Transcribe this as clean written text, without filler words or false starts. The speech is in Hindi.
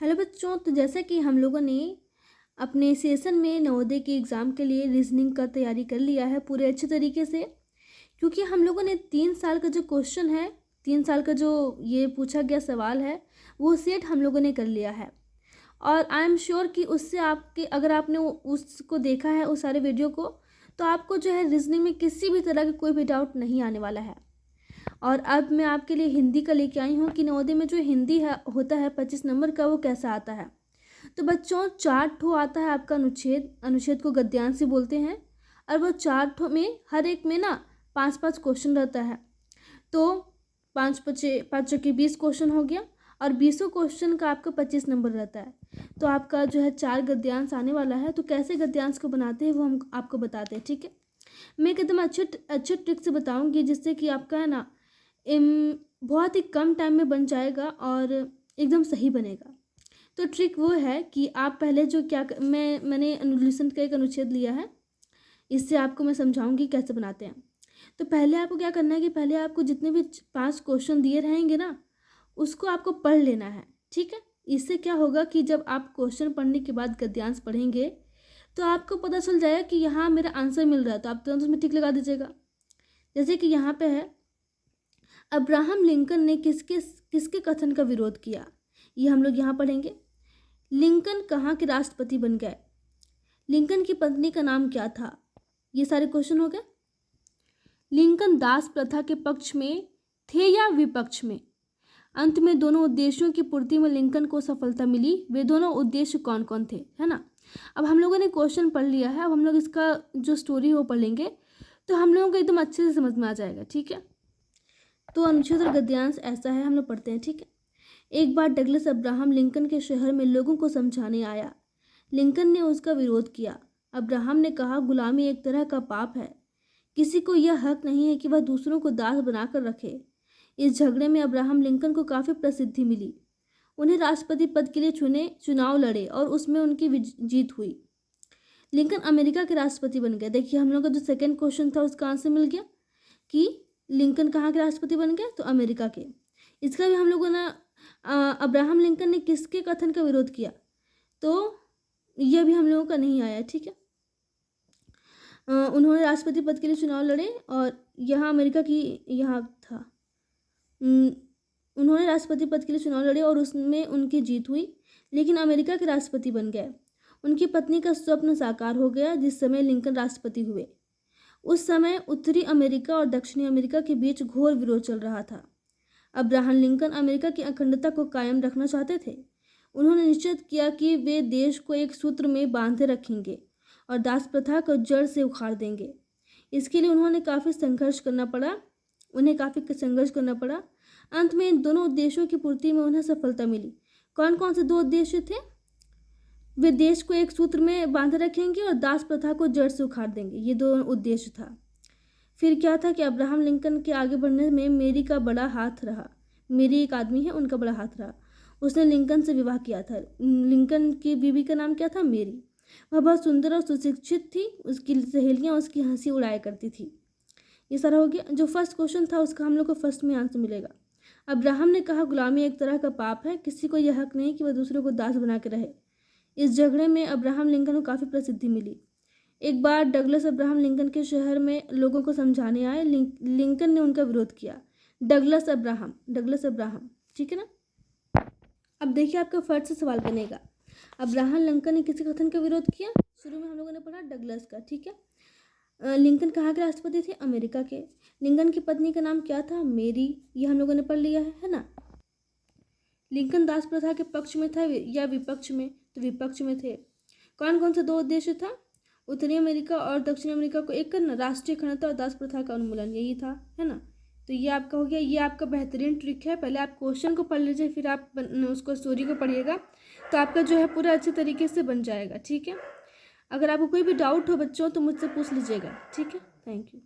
हेलो बच्चों, तो जैसा कि हम लोगों ने अपने सेशन में नवोदय के एग्ज़ाम के लिए रीजनिंग का तैयारी कर लिया है पूरे अच्छे तरीके से। क्योंकि हम लोगों ने 3 साल का जो क्वेश्चन है, 3 साल का जो ये पूछा गया सवाल है, वो सेट हम लोगों ने कर लिया है। और आई एम श्योर कि उससे आपके, अगर आपने उसको देखा है उस सारे वीडियो को, तो आपको जो है रीजनिंग में किसी भी तरह का कोई भी डाउट नहीं आने वाला है। और अब मैं आपके लिए हिंदी का लेके आई हूँ कि नवोदय में जो हिंदी है होता है 25 नंबर का, वो कैसा आता है। तो बच्चों 4 आता है आपका अनुच्छेद, अनुच्छेद को गद्यांश बोलते हैं। और वो 4 में हर एक में ना 5-5 क्वेश्चन रहता है। तो 5 चौके 20 क्वेश्चन हो गया, और 20 क्वेश्चन का आपका 25 नंबर रहता है। तो आपका जो है 4 गद्यांश आने वाला है। तो कैसे गद्यांश को बनाते हैं वो हम आपको बताते हैं, ठीक है। मैं एकदम अच्छे ट्रिक से बताऊंगी, जिससे कि आपका है ना बहुत ही कम टाइम में बन जाएगा और एकदम सही बनेगा। तो ट्रिक वो है कि आप पहले जो क्या मैंने अनुलेशन का एक अनुच्छेद लिया है, इससे आपको मैं समझाऊंगी कैसे बनाते हैं। तो पहले आपको क्या करना है कि पहले आपको जितने भी 5 क्वेश्चन दिए रहेंगे ना, उसको आपको पढ़ लेना है, ठीक है। इससे क्या होगा कि जब आप क्वेश्चन पढ़ने के बाद गद्यांश पढ़ेंगे, तो आपको पता चल जाएगा कि यहाँ मेरा आंसर मिल रहा है, तो आप तुरंत उसमें टिक लगा दीजिएगा। जैसे कि यहाँ पे है, अब्राहम लिंकन ने किसके किसके कथन का विरोध किया, ये हम लोग यहाँ पढ़ेंगे। लिंकन कहाँ के राष्ट्रपति बन गए, लिंकन की पत्नी का नाम क्या था, ये सारे क्वेश्चन हो गए। लिंकन दास प्रथा के पक्ष में थे या विपक्ष में, अंत में दोनों उद्देश्यों की पूर्ति में लिंकन को सफलता मिली, वे दोनों उद्देश्य कौन कौन थे, है ना। अब हम लोगों ने क्वेश्चन पढ़ लिया है, अब हम लोग इसका जो स्टोरी है वो पढ़ लेंगे, तो हम लोगों को एकदम अच्छे से समझ में आ जाएगा, ठीक है। तो अनुच्छेद और गद्यांश ऐसा है, हम लोग पढ़ते हैं, ठीक है। एक बार डगलस अब्राहम लिंकन के शहर में लोगों को समझाने आया। लिंकन ने उसका विरोध किया। अब्राहम ने कहा, गुलामी एक तरह का पाप है, किसी को यह हक नहीं है कि वह दूसरों को दास बनाकर रखे। इस झगड़े में अब्राहम लिंकन को काफ़ी प्रसिद्धि मिली। उन्हें राष्ट्रपति पद के लिए चुनाव लड़े और उसमें उनकी जीत हुई। लिंकन अमेरिका के राष्ट्रपति बन गए। देखिए हम लोग का जो सेकेंड क्वेश्चन था उसका आंसर मिल गया कि लिंकन कहाँ के राष्ट्रपति बन गए, तो अमेरिका के। इसका भी हम लोगों ने अब्राहम लिंकन ने किसके कथन का विरोध किया, तो यह भी हम लोगों का नहीं आया, ठीक है। उन्होंने राष्ट्रपति पद के लिए चुनाव लड़े, और यहाँ अमेरिका की यहाँ था, उन्होंने राष्ट्रपति पद के लिए चुनाव लड़े और उसमें उनकी जीत हुई, लेकिन अमेरिका के राष्ट्रपति बन गए। उनकी पत्नी का स्वप्न साकार हो गया जिस समय लिंकन राष्ट्रपति हुए। उस समय उत्तरी अमेरिका और दक्षिणी अमेरिका के बीच घोर विरोध चल रहा था। अब्राहम लिंकन अमेरिका की अखंडता को कायम रखना चाहते थे। उन्होंने निश्चित किया कि वे देश को एक सूत्र में बांधे रखेंगे और दास प्रथा को जड़ से उखाड़ देंगे। इसके लिए उन्हें काफ़ी संघर्ष करना पड़ा। अंत में इन दोनों उद्देश्यों की पूर्ति में उन्हें सफलता मिली। कौन कौन से 2 उद्देश्य थे? वे देश को एक सूत्र में बांधे रखेंगे और दास प्रथा को जड़ से उखाड़ देंगे, ये 2 उद्देश्य था। फिर क्या था कि अब्राहम लिंकन के आगे बढ़ने में मेरी का बड़ा हाथ रहा। मेरी एक आदमी है, उनका बड़ा हाथ रहा। उसने लिंकन से विवाह किया था। लिंकन की बीवी का नाम क्या था? मेरी। वह बहुत सुंदर और सुशिक्षित थी। उसकी सहेलियां उसकी हंसी उड़ाया करती थी। ये सारा हो गया। जो फर्स्ट क्वेश्चन था उसका हम लोग को फर्स्ट में आंसर मिलेगा। अब्राहम ने कहा, गुलामी एक तरह का पाप है, किसी को यह हक नहीं कि वह दूसरों को दास बना के रहे। इस झगड़े में अब्राहम लिंकन को काफ़ी प्रसिद्धि मिली। एक बार डगलस अब्राहम लिंकन के शहर में लोगों को समझाने आए। लिंकन ने उनका विरोध किया। डगलस अब्राहम, ठीक है ना। अब देखिए आपका फर्स्ट से सवाल बनेगा। अब्राहम लिंकन ने किसी कथन का विरोध किया? शुरू में हम लोगों ने पढ़ा डगलस का, ठीक है। लिंकन कहाँ के राष्ट्रपति थे? अमेरिका के। लिंकन की पत्नी का नाम क्या था? मेरी। ये हम लोगों ने पढ़ लिया है ना। लिंकन दास प्रथा के पक्ष में था या विपक्ष में? तो विपक्ष में थे। कौन कौन सा 2 उद्देश्य था? उत्तरी अमेरिका और दक्षिणी अमेरिका को एक करना, राष्ट्रीय अखंडता और दास प्रथा का उन्मूलन, यही था, है ना। तो ये आपका हो गया। ये आपका बेहतरीन ट्रिक है। पहले आप क्वेश्चन को पढ़ लीजिए, फिर आप उसको स्टोरी को पढ़िएगा, तो आपका जो है पूरा अच्छे तरीके से बन जाएगा, ठीक है। अगर आपको कोई भी डाउट हो बच्चों तो मुझसे पूछ लीजिएगा, ठीक है। Thank you.